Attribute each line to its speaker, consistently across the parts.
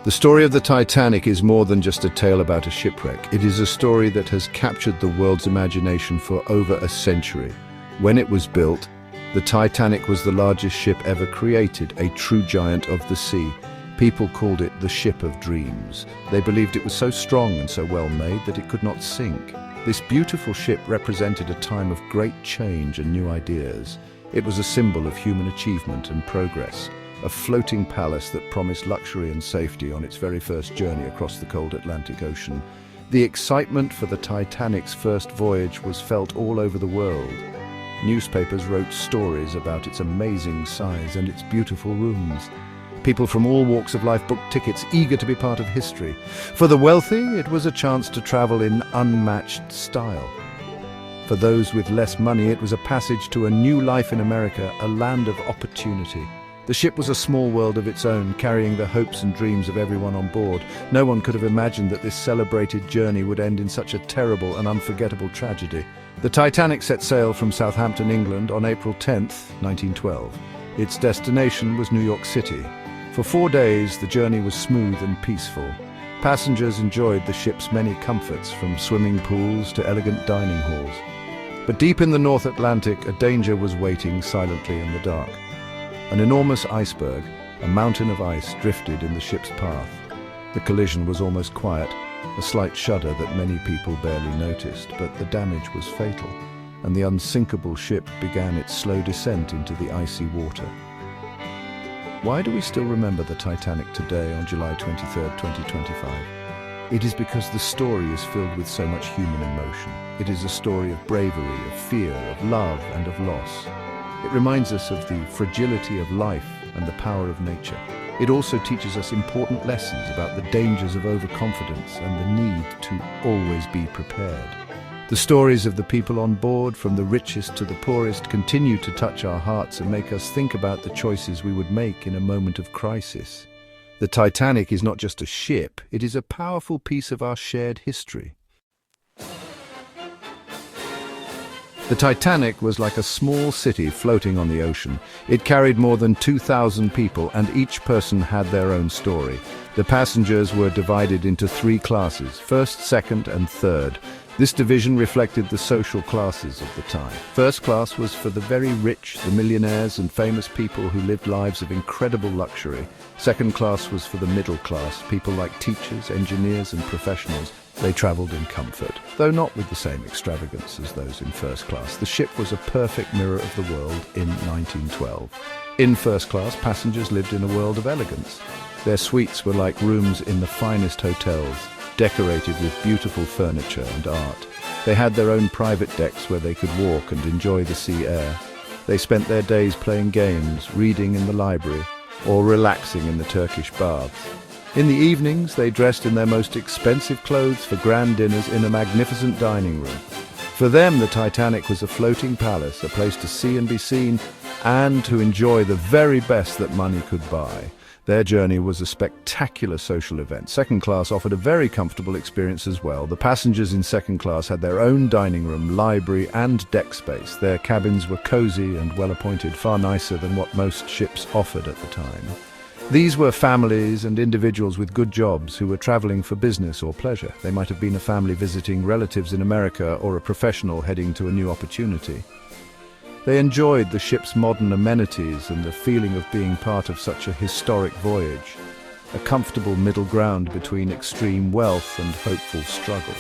Speaker 1: The story of the Titanic is more than just a tale about a shipwreck. It is a story that has captured the world's imagination for over a century. When it was built, the Titanic was the largest ship ever created, a true giant of the sea. People called it the ship of dreams. They believed it was so strong and so well made that it could not sink. This beautiful ship represented a time of great change and new ideas. It was a symbol of human achievement and progress. A floating palace that promised luxury and safety on its very first journey across the cold Atlantic Ocean. The excitement for the Titanic's first voyage was felt all over the world. Newspapers wrote stories about its amazing size and its beautiful rooms. People from all walks of life booked tickets, eager to be part of history. For the wealthy, it was a chance to travel in unmatched style. For those with less money, it was a passage to a new life in America, a land of opportunity. The ship was a small world of its own, carrying the hopes and dreams of everyone on board. No one could have imagined that this celebrated journey would end in such a terrible and unforgettable tragedy. The Titanic set sail from Southampton, England on April 10, 1912. Its destination was New York City. For 4 days, the journey was smooth and peaceful. Passengers enjoyed the ship's many comforts, from swimming pools to elegant dining halls. But deep in the North Atlantic, a danger was waiting silently in the dark. An enormous iceberg, a mountain of ice, drifted in the ship's path. The collision was almost quiet, a slight shudder that many people barely noticed, but the damage was fatal, and the unsinkable ship began its slow descent into the icy water. Why do we still remember the Titanic today on July 23, 2025? It is because the story is filled with so much human emotion. It is a story of bravery, of fear, of love, and of loss. It reminds us of the fragility of life and the power of nature. It also teaches us important lessons about the dangers of overconfidence and the need to always be prepared. The stories of the people on board, from the richest to the poorest, continue to touch our hearts and make us think about the choices we would make in a moment of crisis. The Titanic is not just a ship, it is a powerful piece of our shared history. The Titanic was like a small city floating on the ocean. It carried more than 2,000 people, and each person had their own story. The passengers were divided into 3 classes, first, second, and third. This division reflected the social classes of the time. First class was for the very rich, the millionaires and famous people who lived lives of incredible luxury. Second class was for the middle class, people like teachers, engineers, and professionals. They traveled in comfort, though not with the same extravagance as those in first class. The ship was a perfect mirror of the world in 1912. In first class, passengers lived in a world of elegance. Their suites were like rooms in the finest hotels, decorated with beautiful furniture and art. They had their own private decks where they could walk and enjoy the sea air. They spent their days playing games, reading in the library, or relaxing in the Turkish baths. In the evenings, they dressed in their most expensive clothes for grand dinners in a magnificent dining room. For them, the Titanic was a floating palace, a place to see and be seen, and to enjoy the very best that money could buy. Their journey was a spectacular social event. Second class offered a very comfortable experience as well. The passengers in second class had their own dining room, library, and deck space. Their cabins were cozy and well-appointed, far nicer than what most ships offered at the time. These were families and individuals with good jobs who were traveling for business or pleasure. They might have been a family visiting relatives in America or a professional heading to a new opportunity. They enjoyed the ship's modern amenities and the feeling of being part of such a historic voyage, a comfortable middle ground between extreme wealth and hopeful struggle.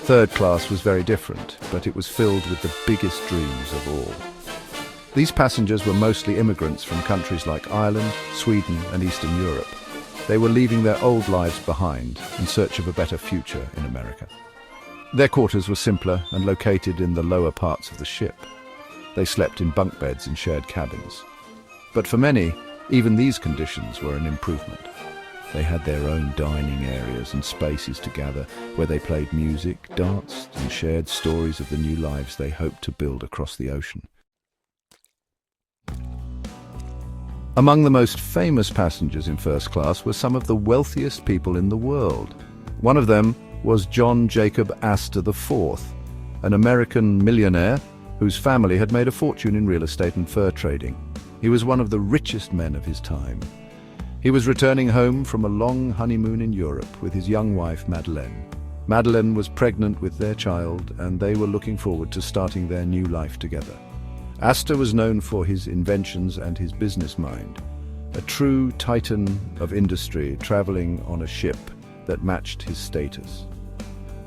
Speaker 1: Third class was very different, but it was filled with the biggest dreams of all. These passengers were mostly immigrants from countries like Ireland, Sweden, and Eastern Europe. They were leaving their old lives behind in search of a better future in America. Their quarters were simpler and located in the lower parts of the ship. They slept in bunk beds in shared cabins. But for many, even these conditions were an improvement. They had their own dining areas and spaces to gather, where they played music, danced, and shared stories of the new lives they hoped to build across the ocean. Among the most famous passengers in first class were some of the wealthiest people in the world. One of them was John Jacob Astor IV, an American millionaire whose family had made a fortune in real estate and fur trading. He was one of the richest men of his time. He was returning home from a long honeymoon in Europe with his young wife, Madeleine. Madeleine was pregnant with their child, and they were looking forward to starting their new life together. Astor was known for his inventions and his business mind, a true titan of industry traveling on a ship that matched his status.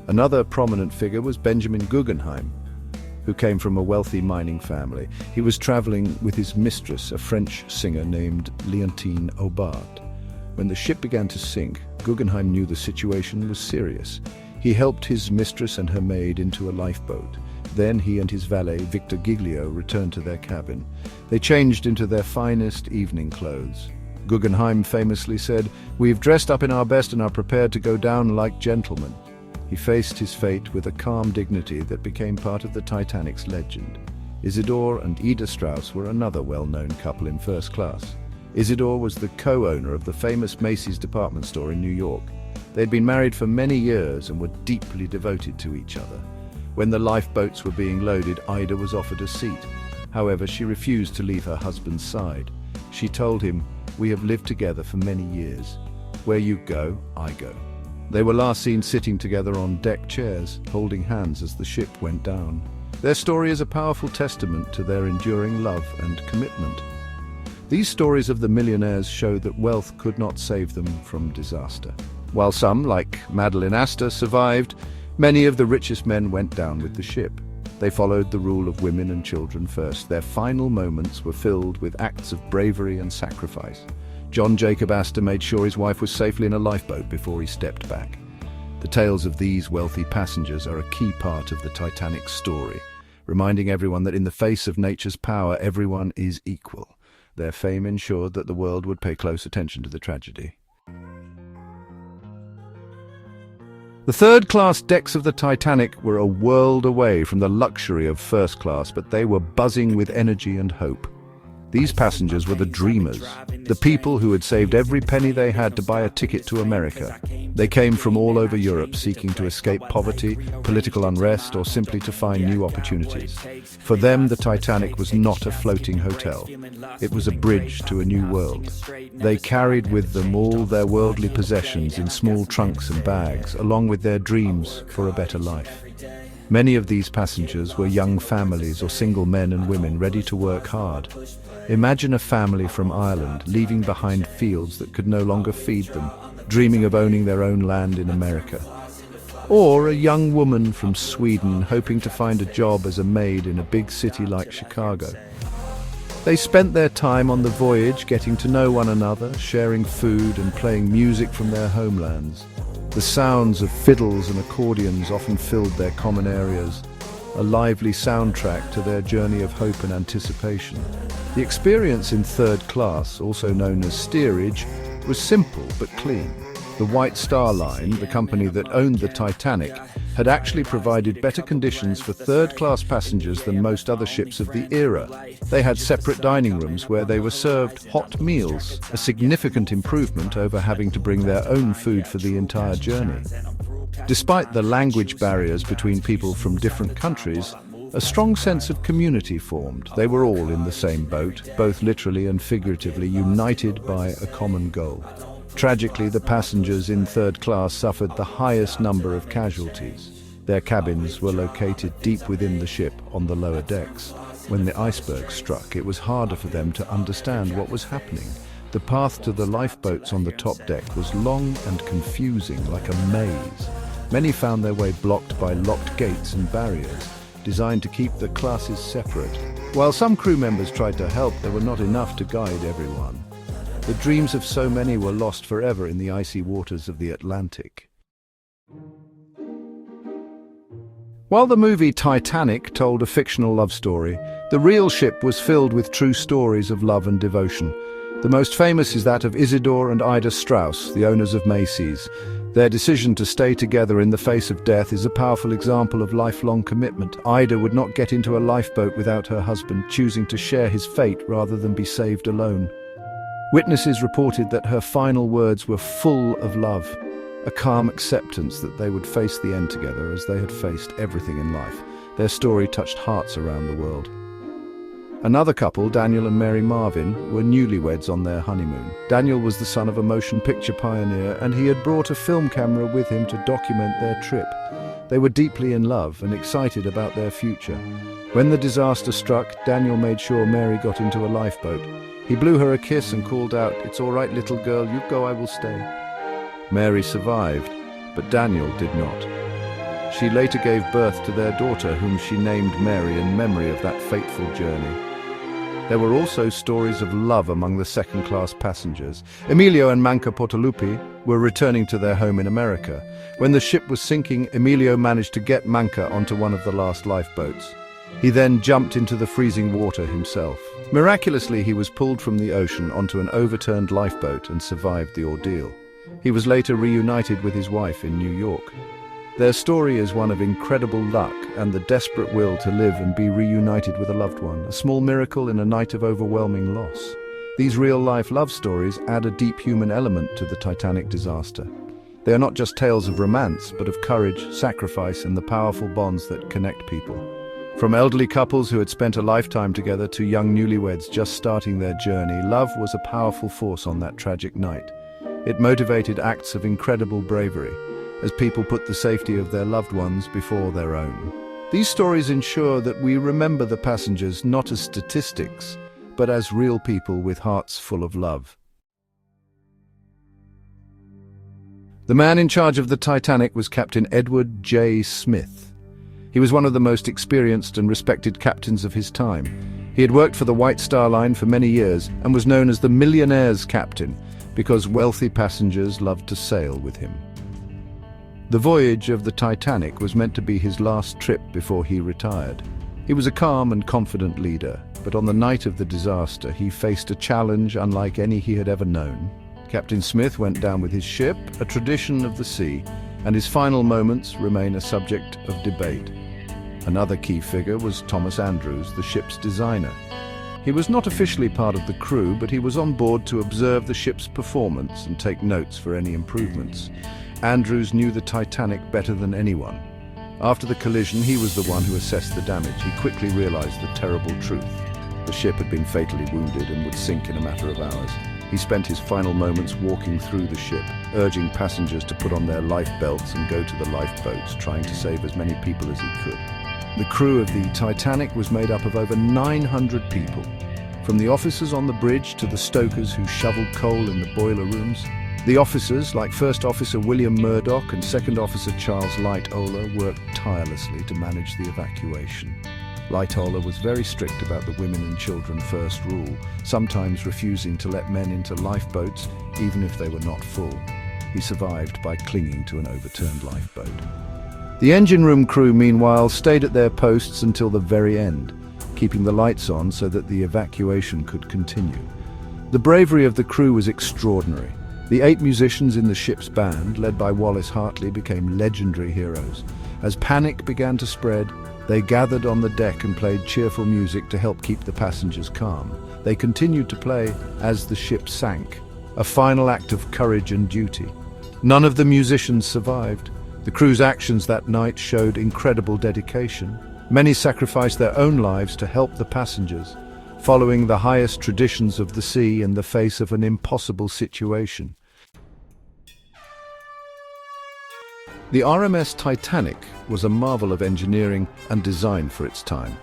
Speaker 1: Another prominent figure was Benjamin Guggenheim, who came from a wealthy mining family. He was traveling with his mistress, a French singer named Leontine Aubard. When the ship began to sink, Guggenheim knew the situation was serious. He helped his mistress and her maid into a lifeboat. Then he and his valet, Victor Giglio, returned to their cabin. They changed into their finest evening clothes. Guggenheim famously said, "We've dressed up in our best and are prepared to go down like gentlemen." He faced his fate with a calm dignity that became part of the Titanic's legend. Isidore and Ida Strauss were another well-known couple in first class. Isidore was the co-owner of the famous Macy's department store in New York. They'd been married for many years and were deeply devoted to each other. When the lifeboats were being loaded, Ida was offered a seat. However, she refused to leave her husband's side. She told him, "We have lived together for many years. Where you go, I go." They were last seen sitting together on deck chairs, holding hands as the ship went down. Their story is a powerful testament to their enduring love and commitment. These stories of the millionaires show that wealth could not save them from disaster. While some, like Madeleine Astor, survived, many of the richest men went down with the ship. They followed the rule of women and children first. Their final moments were filled with acts of bravery and sacrifice. John Jacob Astor made sure his wife was safely in a lifeboat before he stepped back. The tales of these wealthy passengers are a key part of the Titanic's story, reminding everyone that in the face of nature's power, everyone is equal. Their fame ensured that the world would pay close attention to the tragedy. The third-class decks of the Titanic were a world away from the luxury of first class, but they were buzzing with energy and hope. These passengers were the dreamers, the people who had saved every penny they had to buy a ticket to America. They came from all over Europe seeking to escape poverty, political unrest, or simply to find new opportunities. For them, the Titanic was not a floating hotel. It was a bridge to a new world. They carried with them all their worldly possessions in small trunks and bags, along with their dreams for a better life. Many of these passengers were young families or single men and women ready to work hard. Imagine a family from Ireland leaving behind fields that could no longer feed them, dreaming of owning their own land in America. Or a young woman from Sweden hoping to find a job as a maid in a big city like Chicago. They spent their time on the voyage getting to know one another, sharing food and playing music from their homelands. The sounds of fiddles and accordions often filled their common areas, a lively soundtrack to their journey of hope and anticipation. The experience in third class, also known as steerage, was simple but clean. The White Star Line, the company that owned the Titanic, had actually provided better conditions for third-class passengers than most other ships of the era. They had separate dining rooms where they were served hot meals, a significant improvement over having to bring their own food for the entire journey. Despite the language barriers between people from different countries, a strong sense of community formed. They were all in the same boat, both literally and figuratively united by a common goal. Tragically, the passengers in third class suffered the highest number of casualties. Their cabins were located deep within the ship on the lower decks. When the iceberg struck, it was harder for them to understand what was happening. The path to the lifeboats on the top deck was long and confusing, like a maze. Many found their way blocked by locked gates and barriers, designed to keep the classes separate. While some crew members tried to help, there were not enough to guide everyone. The dreams of so many were lost forever in the icy waters of the Atlantic. While the movie Titanic told a fictional love story, the real ship was filled with true stories of love and devotion. The most famous is that of Isidore and Ida Strauss, the owners of Macy's. Their decision to stay together in the face of death is a powerful example of lifelong commitment. Ida would not get into a lifeboat without her husband, choosing to share his fate rather than be saved alone. Witnesses reported that her final words were full of love, a calm acceptance that they would face the end together as they had faced everything in life. Their story touched hearts around the world. Another couple, Daniel and Mary Marvin, were newlyweds on their honeymoon. Daniel was the son of a motion picture pioneer, and he had brought a film camera with him to document their trip. They were deeply in love and excited about their future. When the disaster struck, Daniel made sure Mary got into a lifeboat. He blew her a kiss and called out, "It's all right, little girl, you go, I will stay." Mary survived, but Daniel did not. She later gave birth to their daughter, whom she named Mary in memory of that fateful journey. There were also stories of love among the second-class passengers. Emilio and Manca Portaluppi were returning to their home in America. When the ship was sinking, Emilio managed to get Manca onto one of the last lifeboats. He then jumped into the freezing water himself. Miraculously, he was pulled from the ocean onto an overturned lifeboat and survived the ordeal. He was later reunited with his wife in New York. Their story is one of incredible luck and the desperate will to live and be reunited with a loved one, a small miracle in a night of overwhelming loss. These real-life love stories add a deep human element to the Titanic disaster. They are not just tales of romance, but of courage, sacrifice, and the powerful bonds that connect people. From elderly couples who had spent a lifetime together to young newlyweds just starting their journey, love was a powerful force on that tragic night. It motivated acts of incredible bravery, as people put the safety of their loved ones before their own. These stories ensure that we remember the passengers not as statistics, but as real people with hearts full of love. The man in charge of the Titanic was Captain Edward J. Smith. He was one of the most experienced and respected captains of his time. He had worked for the White Star Line for many years and was known as the millionaire's captain because wealthy passengers loved to sail with him. The voyage of the Titanic was meant to be his last trip before he retired. He was a calm and confident leader, but on the night of the disaster, he faced a challenge unlike any he had ever known. Captain Smith went down with his ship, a tradition of the sea, and his final moments remain a subject of debate. Another key figure was Thomas Andrews, the ship's designer. He was not officially part of the crew, but he was on board to observe the ship's performance and take notes for any improvements. Andrews knew the Titanic better than anyone. After the collision, he was the one who assessed the damage. He quickly realized the terrible truth. The ship had been fatally wounded and would sink in a matter of hours. He spent his final moments walking through the ship, urging passengers to put on their life belts and go to the lifeboats, trying to save as many people as he could. The crew of the Titanic was made up of over 900 people, from the officers on the bridge to the stokers who shoveled coal in the boiler rooms. The officers, like First Officer William Murdoch and Second Officer Charles Lightoller, worked tirelessly to manage the evacuation. Lightoller was very strict about the women and children first rule, sometimes refusing to let men into lifeboats even if they were not full. He survived by clinging to an overturned lifeboat. The engine room crew, meanwhile, stayed at their posts until the very end, keeping the lights on so that the evacuation could continue. The bravery of the crew was extraordinary. The 8 musicians in the ship's band, led by Wallace Hartley, became legendary heroes. As panic began to spread, they gathered on the deck and played cheerful music to help keep the passengers calm. They continued to play as the ship sank, a final act of courage and duty. None of the musicians survived. The crew's actions that night showed incredible dedication. Many sacrificed their own lives to help the passengers, following the highest traditions of the sea in the face of an impossible situation. The RMS Titanic was a marvel of engineering and design for its time.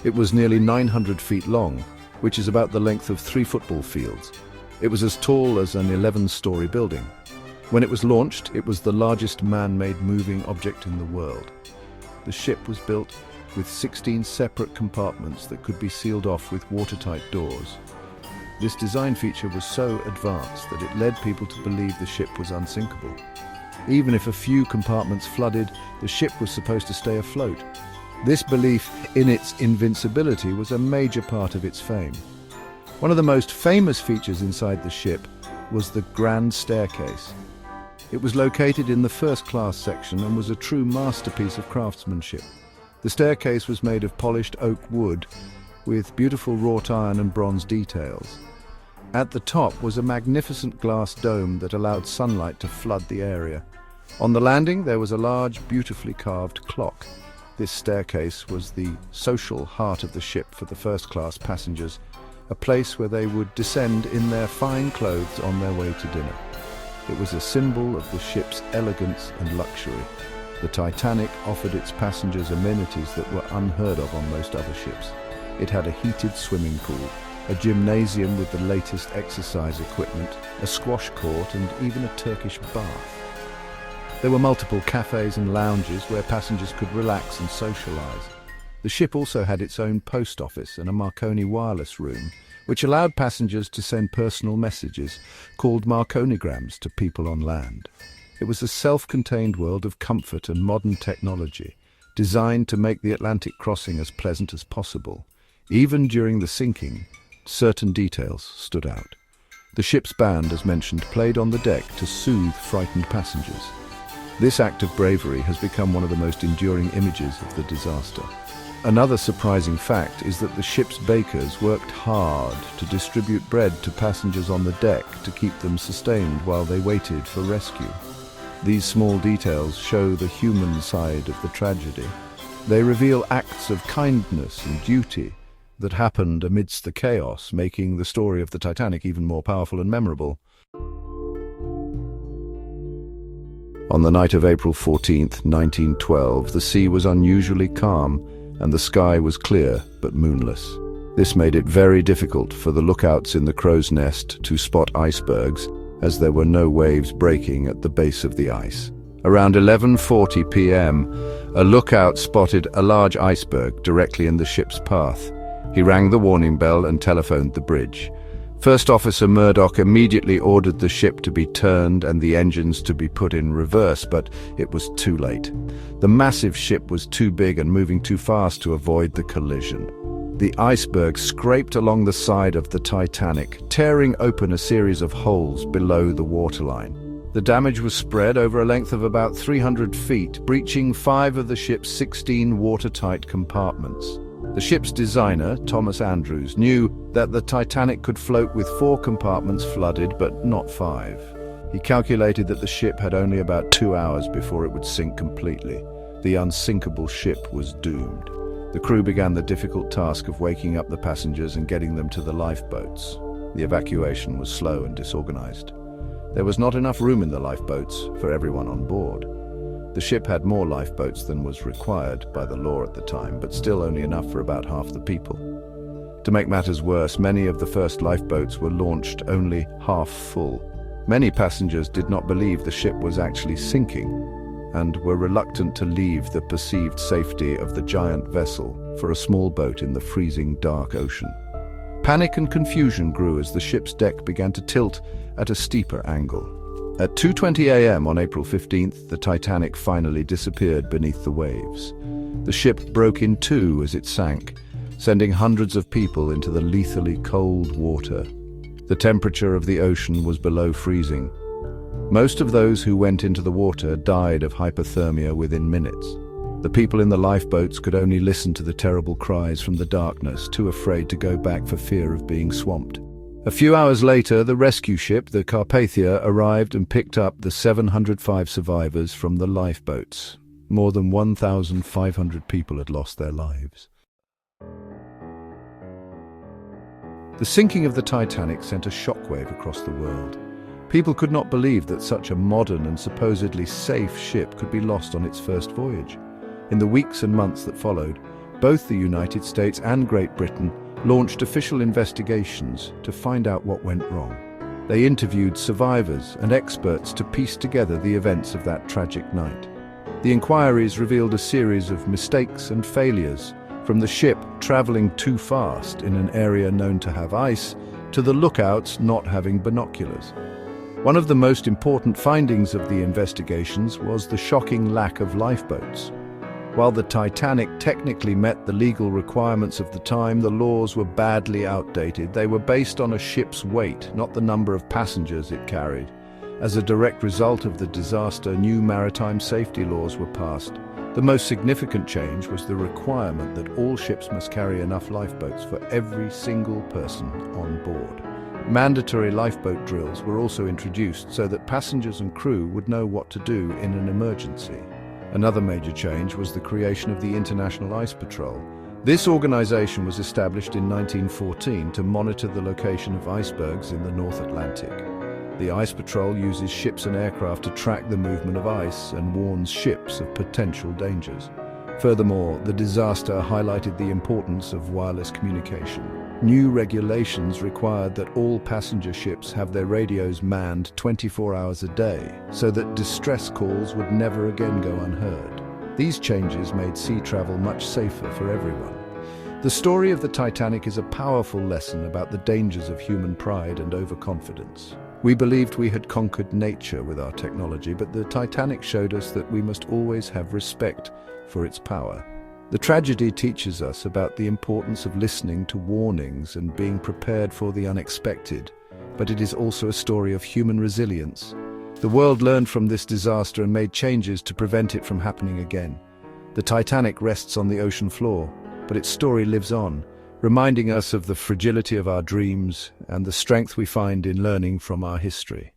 Speaker 1: It was nearly 900 feet long, which is about the length of 3 football fields. It was as tall as an 11-story building. When it was launched, it was the largest man-made moving object in the world. The ship was built with 16 separate compartments that could be sealed off with watertight doors. This design feature was so advanced that it led people to believe the ship was unsinkable. Even if a few compartments flooded, the ship was supposed to stay afloat. This belief in its invincibility was a major part of its fame. One of the most famous features inside the ship was the Grand Staircase. It was located in the first-class section and was a true masterpiece of craftsmanship. The staircase was made of polished oak wood with beautiful wrought iron and bronze details. At the top was a magnificent glass dome that allowed sunlight to flood the area. On the landing there was a large, beautifully carved clock. This staircase was the social heart of the ship for the first-class passengers, a place where they would descend in their fine clothes on their way to dinner. It was a symbol of the ship's elegance and luxury. The Titanic offered its passengers amenities that were unheard of on most other ships. It had a heated swimming pool, a gymnasium with the latest exercise equipment, a squash court, and even a Turkish bath. There were multiple cafes and lounges where passengers could relax and socialize. The ship also had its own post office and a Marconi wireless room, which allowed passengers to send personal messages, called Marconigrams, to people on land. It was a self-contained world of comfort and modern technology, designed to make the Atlantic crossing as pleasant as possible. Even during the sinking, certain details stood out. The ship's band, as mentioned, played on the deck to soothe frightened passengers. This act of bravery has become one of the most enduring images of the disaster. Another surprising fact is that the ship's bakers worked hard to distribute bread to passengers on the deck to keep them sustained while they waited for rescue. These small details show the human side of the tragedy. They reveal acts of kindness and duty that happened amidst the chaos, making the story of the Titanic even more powerful and memorable. On the night of April 14th, 1912, the sea was unusually calm and the sky was clear but moonless. This made it very difficult for the lookouts in the crow's nest to spot icebergs, as there were no waves breaking at the base of the ice. Around 11:40 p.m., a lookout spotted a large iceberg directly in the ship's path. He rang the warning bell and telephoned the bridge. First Officer Murdoch immediately ordered the ship to be turned and the engines to be put in reverse, but it was too late. The massive ship was too big and moving too fast to avoid the collision. The iceberg scraped along the side of the Titanic, tearing open a series of holes below the waterline. The damage was spread over a length of about 300 feet, breaching 5 of the ship's 16 watertight compartments. The ship's designer, Thomas Andrews, knew that the Titanic could float with 4 compartments flooded, but not 5. He calculated that the ship had only about 2 hours before it would sink completely. The unsinkable ship was doomed. The crew began the difficult task of waking up the passengers and getting them to the lifeboats. The evacuation was slow and disorganized. There was not enough room in the lifeboats for everyone on board. The ship had more lifeboats than was required by the law at the time, but still only enough for about half the people. To make matters worse, many of the first lifeboats were launched only half full. Many passengers did not believe the ship was actually sinking and were reluctant to leave the perceived safety of the giant vessel for a small boat in the freezing dark ocean. Panic and confusion grew as the ship's deck began to tilt at a steeper angle. At 2:20 a.m. on April 15th, the Titanic finally disappeared beneath the waves. The ship broke in two as it sank, sending hundreds of people into the lethally cold water. The temperature of the ocean was below freezing. Most of those who went into the water died of hypothermia within minutes. The people in the lifeboats could only listen to the terrible cries from the darkness, too afraid to go back for fear of being swamped. A few hours later, the rescue ship, the Carpathia, arrived and picked up the 705 survivors from the lifeboats. More than 1,500 people had lost their lives. The sinking of the Titanic sent a shockwave across the world. People could not believe that such a modern and supposedly safe ship could be lost on its first voyage. In the weeks and months that followed, both the United States and Great Britain launched official investigations to find out what went wrong. They interviewed survivors and experts to piece together the events of that tragic night. The inquiries revealed a series of mistakes and failures, from the ship traveling too fast in an area known to have ice, to the lookouts not having binoculars. One of the most important findings of the investigations was the shocking lack of lifeboats. While the Titanic technically met the legal requirements of the time, the laws were badly outdated. They were based on a ship's weight, not the number of passengers it carried. As a direct result of the disaster, new maritime safety laws were passed. The most significant change was the requirement that all ships must carry enough lifeboats for every single person on board. Mandatory lifeboat drills were also introduced so that passengers and crew would know what to do in an emergency. Another major change was the creation of the International Ice Patrol. This organization was established in 1914 to monitor the location of icebergs in the North Atlantic. The Ice Patrol uses ships and aircraft to track the movement of ice and warns ships of potential dangers. Furthermore, the disaster highlighted the importance of wireless communication. New regulations required that all passenger ships have their radios manned 24 hours a day, so that distress calls would never again go unheard. These changes made sea travel much safer for everyone. The story of the Titanic is a powerful lesson about the dangers of human pride and overconfidence. We believed we had conquered nature with our technology, but the Titanic showed us that we must always have respect for its power. The tragedy teaches us about the importance of listening to warnings and being prepared for the unexpected, but it is also a story of human resilience. The world learned from this disaster and made changes to prevent it from happening again. The Titanic rests on the ocean floor, but its story lives on, reminding us of the fragility of our dreams and the strength we find in learning from our history.